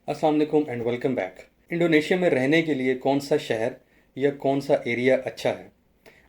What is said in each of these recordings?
अस्सलाम वालेकुम and welcome back. Indonesia में रहने के लिए कौन सा शहर या कौन सा एरिया अच्छा है?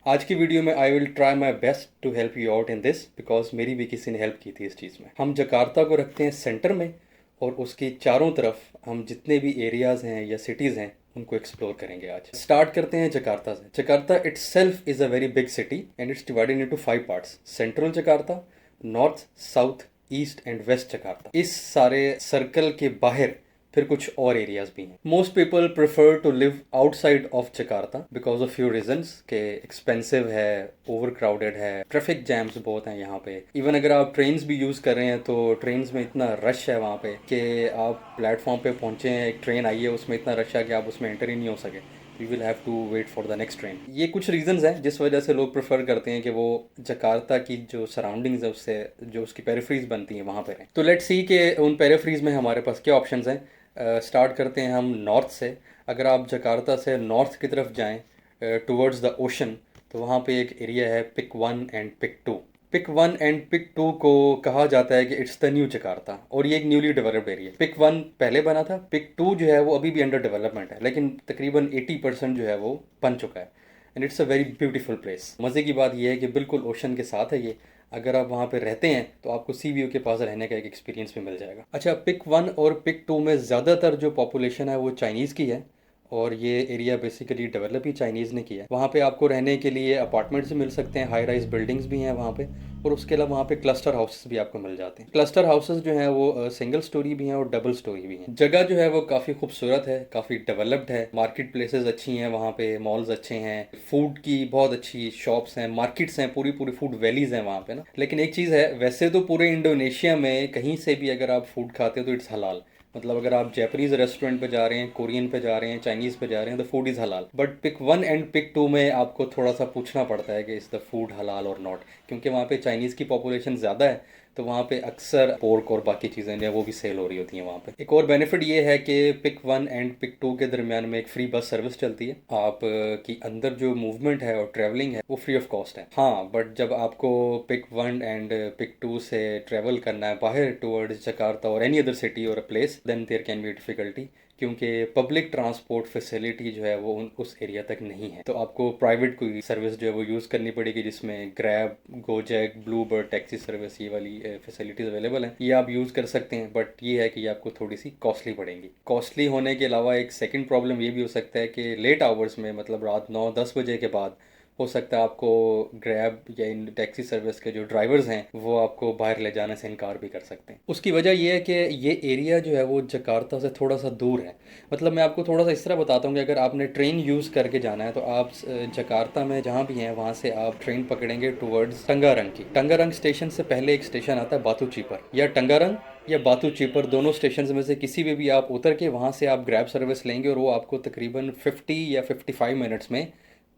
आज की वीडियो में I will try my best to help you out in this because मेरी भी किसी ने हेल्प की थी इस चीज़ में। हम जकार्ता को रखते हैं सेंटर में और उसकी चारों तरफ हम जितने भी एरियाज़ हैं या सिटीज़ हैं उनको एक्सप्लोर करेंगे। आज स्टार्ट करते हैं जकार्ता से। Jakarta itself is a very big city and it's divided into 5 parts: central Jakarta, north, south, east and west Jakarta. इस सारे सर्कल के बाहर फिर कुछ और एरियाज भी हैं। Most people prefer to live outside of Jakarta because of few reasons के एक्सपेंसिव है, ओवर क्राउडेड है, ट्रैफिक जैम्स बहुत हैं यहाँ पे। इवन अगर आप ट्रेन्स भी यूज़ कर रहे हैं तो ट्रेन्स में इतना रश है वहाँ पे कि आप प्लेटफॉर्म पे पहुँचे हैं, एक ट्रेन आई है, उसमें इतना रश है कि आप उसमें एंटर ही नहीं हो सके। You will have to wait for the next train. ये कुछ रीजंस हैं जिस वजह से लोग प्रेफर करते हैं कि वो जकार्ता की जो सराउंडिंग्स है उससे जो उसकी पेरिफ्रीज बनती हैं वहाँ पे रहें। तो लेट्स सी कि उन पेरिफ्रीज में हमारे पास क्या ऑप्शंस हैं। स्टार्ट करते हैं हम नॉर्थ से। अगर आप जकार्ता से नॉर्थ की तरफ जाएं टुवर्ड्स द ओशन तो वहाँ पे एक एरिया है pick 1 and pick 2। Pick 1 and pick 2 को कहा जाता है कि इट्स द न्यू जकार्ता और ये एक न्यूली डेवलप्ड एरिया। पिक 1 पहले बना था, पिक 2 जो है वो अभी भी अंडर डेवलपमेंट है लेकिन तकरीबन 80% जो है वो बन चुका है and it's a very beautiful place. मज़े की बात यह है कि बिल्कुल ओशन के साथ है ये। अगर आप वहाँ पे रहते हैं तो आपको सी व्यू के पास रहने का एक एक्सपीरियंस भी मिल जाएगा। अच्छा, पिक 1 और पिक 2 में ज़्यादातर जो पॉपुलेशन है वो चाइनीज़ की है और ये एरिया बेसिकली डेवलप ही चाइनीज़ ने किया है। वहाँ पे आपको रहने के लिए अपार्टमेंट्स भी मिल सकते हैं, हाई राइज बिल्डिंग्स भी हैं वहाँ पे, और उसके अलावा वहाँ पे क्लस्टर हाउसेस भी आपको मिल जाते हैं। क्लस्टर हाउसेस जो हैं वो सिंगल स्टोरी भी हैं और डबल स्टोरी भी हैं। जगह जो है वो काफ़ी खूबसूरत है, काफ़ी डेवलप्ड है, मार्केट प्लेसेस अच्छी हैं, वहाँ पे मॉल्स अच्छे हैं, फूड की बहुत अच्छी शॉप्स हैं, मार्केट्स हैं, पूरी पूरी फूड वैलीज हैं वहाँ पे ना। लेकिन एक चीज़ है, वैसे तो पूरे इंडोनेशिया में कहीं से भी अगर आप फूड खाते हो तो इट्स हलाल। मतलब अगर आप जैपनीज रेस्टोरेंट पे जा रहे हैं, कोरियन पे जा रहे हैं, चाइनीज़ पे जा रहे हैं, तो फूड इज़ हलाल। बट पिक 1 एंड पिक 2 में आपको थोड़ा सा पूछना पड़ता है कि इज़ द फूड हलाल और नॉट, क्योंकि वहाँ पे चाइनीज़ की पॉपुलेशन ज़्यादा है तो वहाँ पे अक्सर पोर्क और बाकी चीज़ें जो है वो भी सेल हो रही होती हैं वहाँ पे। एक और बेनिफिट ये है कि पिक 1 एंड पिक 2 के दरमियान में एक फ्री बस सर्विस चलती है। आप की अंदर जो मूवमेंट है और ट्रैवलिंग है वो फ्री ऑफ कॉस्ट है। हाँ, बट जब आपको पिक 1 एंड पिक 2 से ट्रैवल करना है बाहर टुवर्ड्स जकार्ता और एनी अदर सिटी और a place, then there can be difficulty, क्योंकि पब्लिक ट्रांसपोर्ट फैसिलिटी जो है वो उस एरिया तक नहीं है। तो आपको प्राइवेट कोई सर्विस जो है वो यूज़ करनी पड़ेगी, जिसमें Grab, Gojek, Blue Bird taxi service, ये वाली फैसिलिटीज़ अवेलेबल हैं, ये आप यूज़ कर सकते हैं। बट ये है कि ये आपको थोड़ी सी कॉस्टली पड़ेंगी। कॉस्टली होने के अलावा एक सेकेंड प्रॉब्लम ये भी हो सकता है कि लेट आवर्स में, मतलब रात 9-10 बजे के बाद हो सकता है आपको ग्रैब या इन टैक्सी सर्विस के जो ड्राइवर्स हैं वो आपको बाहर ले जाने से इनकार भी कर सकते हैं। उसकी वजह यह है कि ये एरिया जो है वो जकार्ता से थोड़ा सा दूर है। मतलब मैं आपको थोड़ा सा इस तरह बताता हूँ कि अगर आपने ट्रेन यूज़ करके जाना है तो आप जकार्ता में जहाँ भी हैं वहाँ से आप ट्रेन पकड़ेंगे टुवर्ड्स टंगारंग की। टंगारंग स्टेशन से पहले एक स्टेशन आता है बातू चीपर, या टंगारंग या बातू चीपर, दोनों स्टेशन में से किसी भी आप उतर के वहाँ से आप ग्रैब सर्विस लेंगे और वो आपको तकरीबन 50 या 55 मिनट्स में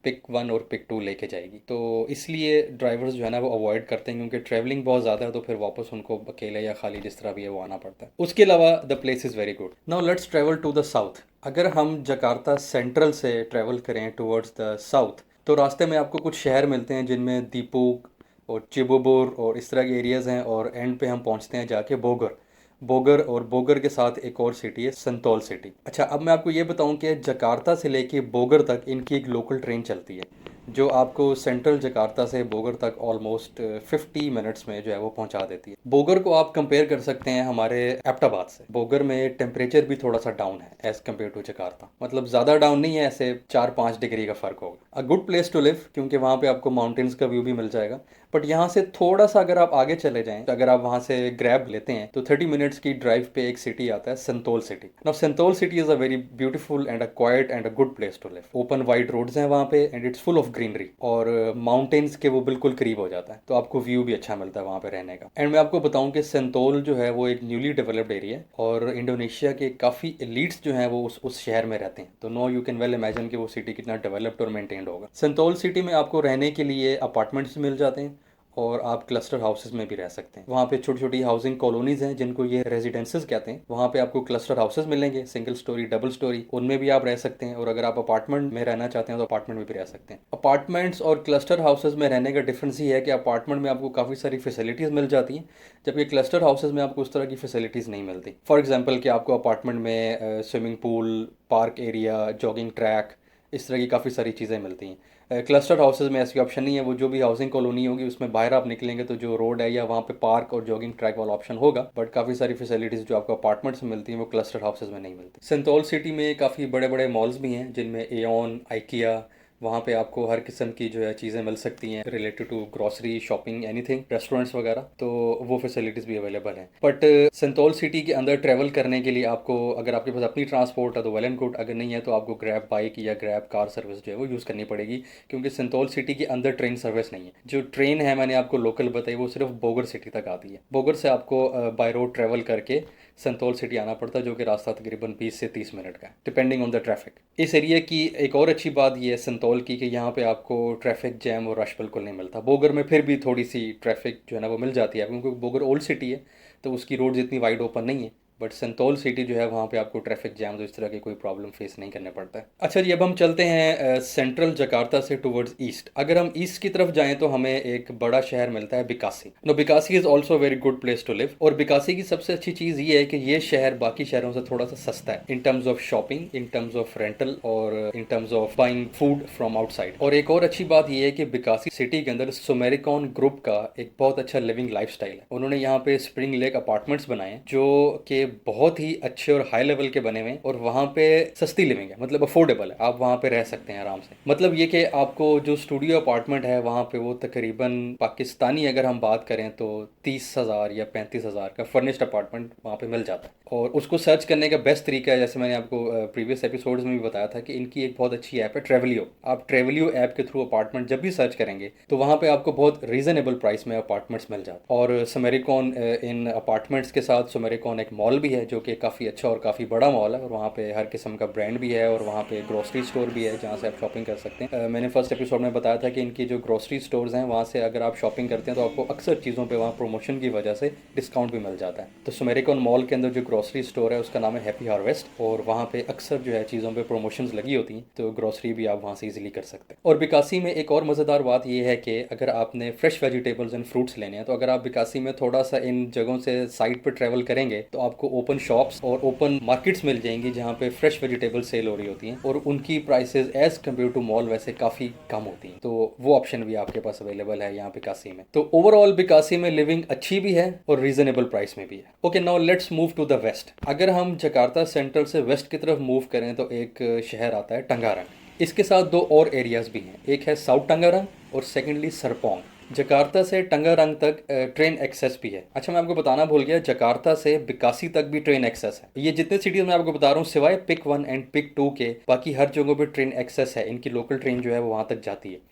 पिक 1 और पिक 2 लेके जाएगी। तो इसलिए ड्राइवर्स जो है ना वो अवॉइड करते हैं, क्योंकि ट्रैवलिंग बहुत ज़्यादा है तो फिर वापस उनको अकेले या खाली जिस तरह भी है वो आना पड़ता है। उसके अलावा the place is very good. Now let's travel to the south. अगर हम जकार्ता सेंट्रल से ट्रैवल करें टुवर्ड्स द साउथ तो रास्ते में आपको कुछ शहर मिलते हैं जिनमें दीपुक और चिबोबुर और इस तरह के एरियाज़ हैं, और एंड पे हम पहुंचते हैं जाके बोगर। बोगर और बोगर के साथ एक और सिटी है संतोल सिटी। अच्छा, अब मैं आपको ये बताऊं कि जकार्ता से लेके बोगर तक इनकी एक लोकल ट्रेन चलती है जो आपको सेंट्रल जकार्ता से बोगर तक ऑलमोस्ट 50 मिनट्स में जो है वो पहुंचा देती है। बोगर को आप कंपेयर कर सकते हैं हमारे एबटाबाद से। बोगर में टेम्परेचर भी थोड़ा सा डाउन है एज़ कम्पेयर टू जकार्ता, मतलब ज़्यादा डाउन नहीं है, ऐसे 4-5 डिग्री का फ़र्क होगा। A good place to live, क्योंकि वहाँ पे आपको माउंटेन्स का व्यू भी मिल जाएगा। बट यहाँ से थोड़ा सा अगर आप आगे चले जाएं तो अगर आप वहाँ से ग्रैब लेते हैं तो 30 मिनट्स की ड्राइव पे एक सिटी आता है Sentul city. Now Sentul city is a very beautiful and a quiet and a good place to live. Open wide roads हैं वहाँ पे and it's full of greenery, और माउंटेन्स के वो बिल्कुल करीब हो जाता है, तो आपको व्यू भी अच्छा मिलता है वहाँ पे रहने का। एंड मैं आपको बताऊँ कि संतोल जो है वो एक न्यूली डेवलप्ड एरिया है और इंडोनेशिया के काफ़ी एलीट्स जो हैं वो उस शहर में रहते हैं। तो no you can well imagine कि वो सिटी कितना डेवलप्ड और मेंटेन्ड होगा। संतोल सिटी में आपको रहने के लिए अपार्टमेंट्स मिल जाते हैं और आप क्लस्टर हाउसेज में भी रह सकते हैं। वहाँ पे छोटी छोटी हाउसिंग कॉलोनीज हैं जिनको ये रेजिडेंसेज कहते हैं। वहाँ पे आपको क्लस्टर हाउसेज मिलेंगे, सिंगल स्टोरी, डबल स्टोरी, उनमें भी आप रह सकते हैं। और अगर आप अपार्टमेंट में रहना चाहते हैं तो अपार्टमेंट में भी रह सकते हैं। अपार्टमेंट्स और क्लस्टर हाउसेज में रहने का डिफरेंस ये है कि अपार्टमेंट में आपको काफ़ी सारी फैसिलिटीज़ मिल जाती हैं, जबकि क्लस्टर हाउसेज में आपको उस तरह की फैसिलिटीज़ नहीं मिलती। फॉर एग्जाम्पल कि आपको अपार्टमेंट में swimming pool, park area, jogging track, इस तरह की काफ़ी सारी चीज़ें मिलती हैं। क्लस्टर हाउसेज में ऐसी ऑप्शन नहीं है। वो जो भी हाउसिंग कॉलोनी होगी उसमें बाहर आप निकलेंगे तो जो रोड है या वहाँ पे पार्क और जॉगिंग ट्रैक वाला ऑप्शन होगा, बट काफ़ी सारी फैसिलिटीज़ जो आपको अपार्टमेंट्स में मिलती हैं वो क्लस्टर हाउसेज में नहीं मिलती। संतोल सिटी में काफ़ी बड़े बड़े मॉल्स भी हैं जिनमें एऑन, आइकिया, वहाँ पे आपको हर किस्म की जो है चीज़ें मिल सकती हैं related to grocery, shopping, anything, restaurants वगैरह, तो वो फैसिलिटीज़ भी अवेलेबल हैं। बट संतोल सिटी के अंदर ट्रैवल करने के लिए आपको, अगर आपके पास अपनी ट्रांसपोर्ट है तो वेल एंड गुड, अगर नहीं है तो आपको ग्रैब बाइक या ग्रैब कार सर्विस जो है वो यूज़ करनी पड़ेगी, क्योंकि संतोल सिटी के अंदर ट्रेन सर्विस नहीं है। जो ट्रेन है मैंने आपको लोकल बताई वो सिर्फ बोगर सिटी तक आती है। बोगर से आपको बाय रोड ट्रैवल करके संतोल सिटी आना पड़ता है, जो कि रास्ता तकरीबन 20 से 30 मिनट का है डिपेंडिंग ऑन द ट्रैफिक। इस एरिया की एक और अच्छी बात ये है संतोल की कि यहाँ पे आपको ट्रैफिक जैम और रश बिल्कुल नहीं मिलता। बोगर में फिर भी थोड़ी सी ट्रैफिक जो है ना वो मिल जाती है, क्योंकि बोगर ओल्ड सिटी है तो उसकी रोड्स इतनी वाइड ओपन नहीं है। बट संतोल सिटी जो है वहाँ पे आपको ट्रैफिक जैम तो इस तरह की कोई प्रॉब्लम फेस नहीं करने पड़ता है। अच्छा जी, अब हम चलते हैं सेंट्रल जकार्ता से टुवर्ड्स ईस्ट। अगर हम ईस्ट की तरफ जाएं तो हमें एक बड़ा शहर मिलता है Bekasi. No, Bekasi is also very good place to live. और बिकासी की सबसे अच्छी चीज़ ये है कि ये शहर बाकी शहरों से थोड़ा सा सस्ता है in terms of shopping, in terms of rental और in terms of buying food from outside. और एक और अच्छी बात ये है कि बिकासी सिटी के अंदर सुमेरिकॉन ग्रुप का एक बहुत अच्छा लिविंग लाइफस्टाइल है। उन्होंने यहाँ पे स्प्रिंग लेक अपार्टमेंट्स बनाए हैं जो कि बहुत ही अच्छे और हाई लेवल के बने हुए हैं, और वहाँ पे सस्ती लिविंग है, मतलब अफोर्डेबल है। आप वहाँ पे रह सकते हैं आराम से। मतलब ये कि आपको जो स्टूडियो अपार्टमेंट है वहाँ पे वो तकरीबन पाकिस्तानी अगर हम बात करें तो 30,000 या 35,000 का फर्निश्ड अपार्टमेंट वहाँ पे मिल जाता है। और उसको सर्च करने का बेस्ट तरीका है, जैसे मैंने आपको प्रीवियस एपिसोड्स में भी बताया था, कि इनकी एक बहुत अच्छी ऐप है ट्रेवलियो। आप ट्रेवलियो ऐप के थ्रू अपार्टमेंट जब भी सर्च करेंगे तो वहाँ पे आपको बहुत रीजनेबल प्राइस में अपार्टमेंट्स मिल जाते हैं। और सुमेरिकॉन इन अपार्टमेंट्स के साथ सुमेरिकॉन एक मॉल भी है जो कि काफ़ी अच्छा और काफ़ी बड़ा मॉल है, और वहाँ पे हर किस्म का ब्रांड भी है, और वहाँ पे ग्रोसरी स्टोर भी है जहाँ से आप शॉपिंग कर सकते हैं। मैंने फर्स्ट एपिसोड में बताया था कि इनकी जो ग्रोसरी स्टोर्स हैं वहाँ से अगर आप शॉपिंग करते हैं तो आपको अक्सर चीज़ों पे वहाँ प्रमोशन की वजह से डिस्काउंट भी मिल जाता है। तो सुमेरिकॉन मॉल के अंदर जो ग्रोसरी स्टोर है उसका नाम है हैप्पी हार्वेस्ट, और वहाँ पे अक्सर जो है चीज़ों पे प्रमोशंस लगी होती हैं, तो ग्रोसरी भी आप वहाँ से इजीली कर सकते हैं। और बिकासी में एक और मज़ेदार बात यह है कि अगर आपने फ्रेश वेजिटेबल्स एंड फ्रूट्स लेने हैं तो अगर आप बिकासी में थोड़ा सा इन जगहों से साइड पर ट्रैवल करेंगे तो आपको ओपन शॉप्स और ओपन मार्केट्स मिल जाएंगी जहाँ पे फ्रेश वेजिटेबल सेल हो रही होती हैं, और उनकी prices as compare to mall वैसे काफ़ी कम होती हैं। तो वो ऑप्शन भी आपके पास अवेलेबल है यहाँ बिकासी में। तो ओवरऑल बिकासी में लिविंग अच्छी भी है और रीजनेबल प्राइस में भी है। Okay, now let's move to the west. अगर हम जकार्ता सेंट्रल से वेस्ट की तरफ मूव करें तो एक शहर आता है टंगारंग। इसके साथ दो और एरियाज भी हैं, एक है साउथ टंगारंग और सेकेंडली सरपोंग। जकार्ता से टंगारंग तक ट्रेन एक्सेस भी है। अच्छा, मैं आपको बताना भूल गया, जकार्ता से बिकासी तक भी ट्रेन एक्सेस है। ये जितने सिटीज मैं आपको बता रहा हूँ सिवाय पिक 1 एंड पिक 2 के, बाकी हर जगहों पे ट्रेन एक्सेस है। इनकी लोकल ट्रेन जो है वो वहाँ तक जाती है।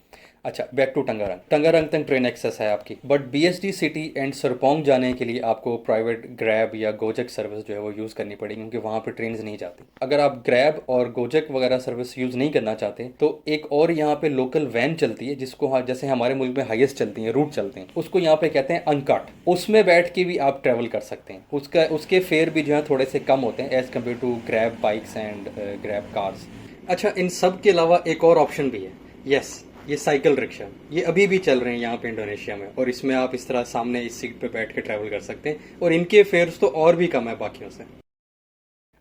अच्छा, बैक टू टंगारंग। टंगारंग तक ट्रेन एक्सेस है आपकी, बट बीएसडी सिटी एंड सरपोंग जाने के लिए आपको प्राइवेट ग्रैब या गोजक सर्विस जो है वो यूज़ करनी पड़ेगी, क्योंकि वहाँ पे ट्रेन नहीं जाती। अगर आप ग्रैब और गोजक वगैरह सर्विस यूज़ नहीं करना चाहते तो एक और यहाँ पे लोकल वैन चलती है जिसको जैसे हमारे मुल्क में हाईएस्ट चलती हैं, रूट चलते हैं, उसको यहाँ पे कहते हैं अनकट। उसमें बैठ के भी आप ट्रैवल कर सकते हैं। उसके फेयर भी जो है थोड़े से कम होते हैं as compare to Grab bikes and Grab cars. अच्छा, इन सब के अलावा एक और ऑप्शन भी है, यस, ये साइकिल रिक्शा। ये अभी भी चल रहे हैं यहाँ पे इंडोनेशिया में, और इसमें आप इस तरह सामने इस सीट पे बैठ के ट्रैवल कर सकते हैं, और इनके फेयर्स तो और भी कम है बाकियों से।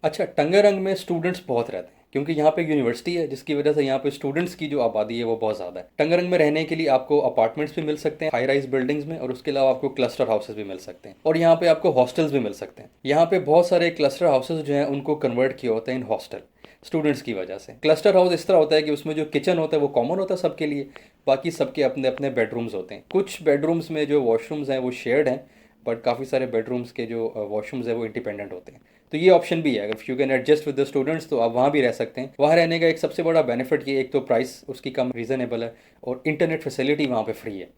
अच्छा, टंगारंग में स्टूडेंट्स बहुत रहते हैं क्योंकि यहाँ पे यूनिवर्सिटी है, जिसकी वजह से यहाँ पे स्टूडेंट्स की जो आबादी है वो बहुत ज़्यादा है। टंगारंग में रहने के लिए आपको अपार्टमेंट्स भी मिल सकते हैं हाई राइज बिल्डिंग्स में, और उसके अलावा आपको क्लस्टर हाउसेज भी मिल सकते हैं, और यहाँ पे आपको हॉस्टल्स भी मिल सकते हैं। यहाँ पे बहुत सारे क्लस्टर हाउसेज जो हैं उनको कन्वर्ट किया होता है इन हॉस्टल स्टूडेंट्स की वजह से। क्लस्टर हाउस इस तरह होता है कि उसमें जो किचन होता है वो कॉमन होता है सबके लिए, बाकी सबके अपने अपने बेडरूम्स होते हैं। कुछ बेडरूम्स में जो वॉशरूम्स हैं वो शेयर्ड हैं, बट काफ़ी सारे बेडरूम्स के जो वॉशरूम्स हैं वो इंडिपेंडेंट होते हैं। तो ये ऑप्शन भी है, अगर you can adjust with the students तो आप वहाँ भी रह सकते हैं। वहाँ रहने का एक सबसे बड़ा बेनिफिट ये, एक तो प्राइस उसकी कम रीज़नेबल है, और इंटरनेट फैसिलिटी वहाँ पे फ्री है।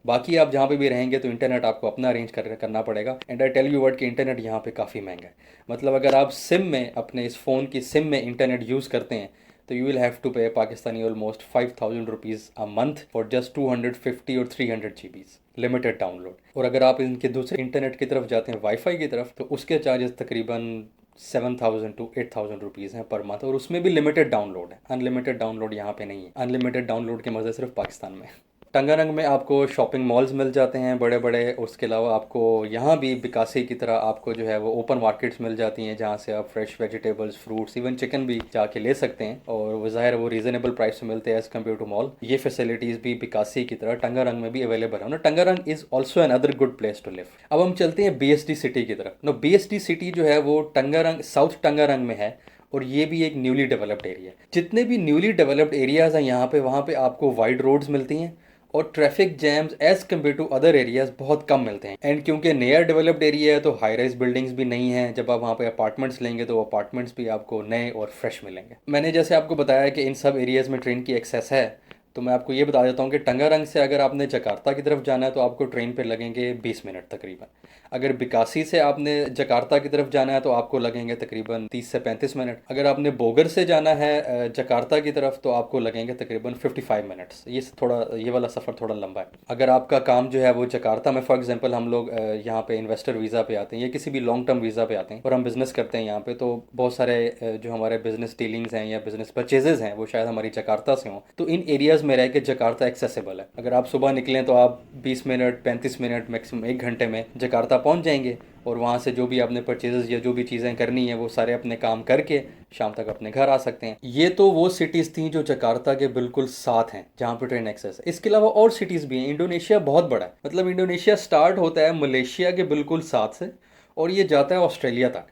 बाकी आप जहाँ पे भी रहेंगे तो इंटरनेट आपको अपना अरेंज करना पड़ेगा, and I tell you word कि इंटरनेट यहाँ पे काफ़ी महंगा है। मतलब अगर आप सिम में अपने इस फ़ोन की सिम में इंटरनेट यूज़ करते हैं तो यू विल हैव टू पे Pakistani almost 5000 rupees a month for just 250 और 300 जीबीज़ लिमिटेड डाउनलोड। और अगर आप इनके दूसरे इंटरनेट की तरफ जाते हैं, वाईफाई की तरफ, तो उसके चार्जेस तकरीबन 7000 टू 8000 रुपीज़ हैं पर मंथ, और उसमें भी लिमिटेड डाउनलोड है। अनलिमिटेड डाउनलोड यहाँ पे नहीं है। अनलिमिटेड डाउनलोड के मज़े सिर्फ पाकिस्तान में। टंगारंग में आपको शॉपिंग मॉल्स मिल जाते हैं बड़े बड़े। उसके अलावा आपको यहाँ भी बिकासी की तरह आपको जो है वो ओपन मार्केट्स मिल जाती हैं, जहाँ से आप fresh vegetables, fruits, even chicken भी जाके ले सकते हैं, और वो ज़ाहिर वो रीज़नेबल प्राइस में मिलते हैं एज़ कम्पेयर टू मॉल। ये फैसिलिटीज़ भी बिकासी की तरह टंगारंग में भी अवेलेबल है ना। Tangerang is also another good place to live. अब हम चलते हैं BSD सिटी की तरफ। नो, BSD सिटी जो है वो टंगारंग, साउथ टंगारंग में है, और ये भी एक न्यूली डेवलप्ड एरिया है। जितने भी न्यूली डेवलप्ड एरियाज़ हैं यहाँ पे, वहाँ पे आपको वाइड रोड्स मिलती हैं, और traffic jams as compare to other areas बहुत कम मिलते हैं। एंड क्योंकि नया डेवलप्ड एरिया है तो हाई राइज बिल्डिंग्स भी नहीं है। जब आप वहाँ पे अपार्टमेंट्स लेंगे तो अपार्टमेंट्स भी आपको नए और फ्रेश मिलेंगे। मैंने जैसे आपको बताया कि इन सब एरियाज़ में ट्रेन की एक्सेस है, तो मैं आपको ये बता देता हूँ कि टंगारंग से अगर आपने जकार्ता की तरफ जाना है तो आपको ट्रेन पे लगेंगे 20 मिनट तकरीबन। अगर बिकासी से आपने जकार्ता की तरफ जाना है तो आपको लगेंगे तकरीबन 30 से 35 मिनट। अगर आपने बोगर से जाना है जकार्ता की तरफ तो आपको लगेंगे तकरीबन 55 मिनट्स। ये वाला सफ़र थोड़ा लंबा है। अगर आपका काम जो है वो जकार्ता में, फॉर एग्जांपल हम लोग यहाँ पे इन्वेस्टर वीज़ा पे आते हैं या किसी भी लॉन्ग टर्म वीज़ा पे आते हैं और हम बिज़नेस करते हैं यहाँ पे, तो बहुत सारे जो हमारे बिज़नेस डीलिंग्स हैं या बिज़नेस परचेजेज़ हैं वो शायद हमारी जकार्ता से हों, तो इन एरियाज़ में रह के जकार्ता एक्सेसिबल है। अगर आप सुबह निकलें तो आप 20 मिनट 35 मिनट मैक्सिमम 1 घंटे में जकार्ता पहुँच जाएंगे, और वहाँ से जो भी आपने परचेजेस या जो भी चीज़ें करनी है वो सारे अपने काम करके शाम तक अपने घर आ सकते हैं। ये तो वो सिटीज़ थी जो जकार्ता के बिल्कुल साथ हैं जहाँ पे ट्रेन एक्सेस है। इसके अलावा और सिटीज़ भी हैं। इंडोनेशिया बहुत बड़ा है, मतलब इंडोनेशिया स्टार्ट होता है मलेशिया के बिल्कुल साथ से और ये जाता है ऑस्ट्रेलिया तक।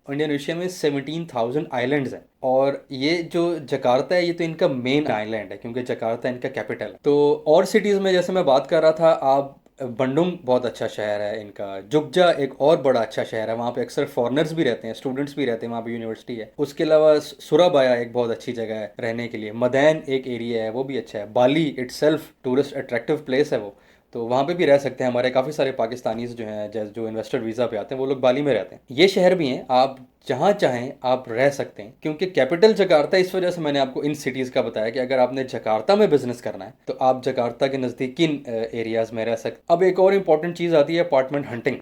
इंडोनेशिया में 17,000 आइलैंड्स हैं, और ये जो जकार्ता है ये तो इनका मेन आइलैंड है क्योंकि जकार्ता इनका कैपिटल है। तो और सिटीज़ में जैसे मैं बात कर रहा था, आप बंडुंग बहुत अच्छा शहर है इनका। जुगजा एक और बड़ा अच्छा शहर है, वहाँ पे अक्सर फॉरेनर्स भी रहते हैं, स्टूडेंट्स भी रहते हैं, वहाँ पे यूनिवर्सिटी है। उसके अलावा सुराबाया एक बहुत अच्छी जगह है रहने के लिए। मदैन एक एरिया है, वो भी अच्छा है। बाली इटसेल्फ टूरिस्ट अट्रैक्टिव प्लेस है वो, तो वहाँ पे भी रह सकते हैं। हमारे काफ़ी सारे पाकिस्तानीज जो हैं, जैसे जो इन्वेस्टर वीज़ा पे आते हैं, वो लोग बाली में रहते हैं। ये शहर भी हैं, आप जहाँ चाहें आप रह सकते हैं क्योंकि कैपिटल जकार्ता। इस वजह से मैंने आपको इन सिटीज़ का बताया कि अगर आपने जकार्ता में बिजनेस करना है तो आप जकार्ता के नज़दीक किन एरियाज़ में रह सकते। अब एक और इम्पॉर्टेंट चीज़ आती है अपार्टमेंट हंटिंग।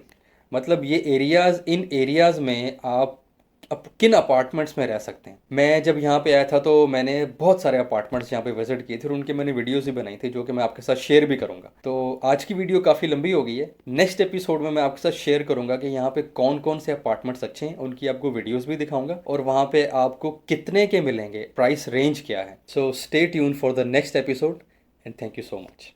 मतलब ये एरियाज़, इन एरियाज़ में आप अब किन अपार्टमेंट्स में रह सकते हैं। मैं जब यहाँ पे आया था तो मैंने बहुत सारे अपार्टमेंट्स यहाँ पे विजिट किए थे और उनके मैंने वीडियोस भी बनाई थी जो कि मैं आपके साथ शेयर भी करूँगा। तो आज की वीडियो काफ़ी लंबी हो गई है। नेक्स्ट एपिसोड में मैं आपके साथ शेयर करूँगा कि यहाँ पे कौन कौन से अपार्टमेंट्स अच्छे हैं, उनकी आपको वीडियोज़ भी दिखाऊँगा और वहाँ पे आपको कितने के मिलेंगे, प्राइस रेंज क्या है। So stay tune for the next episode and thank you so much.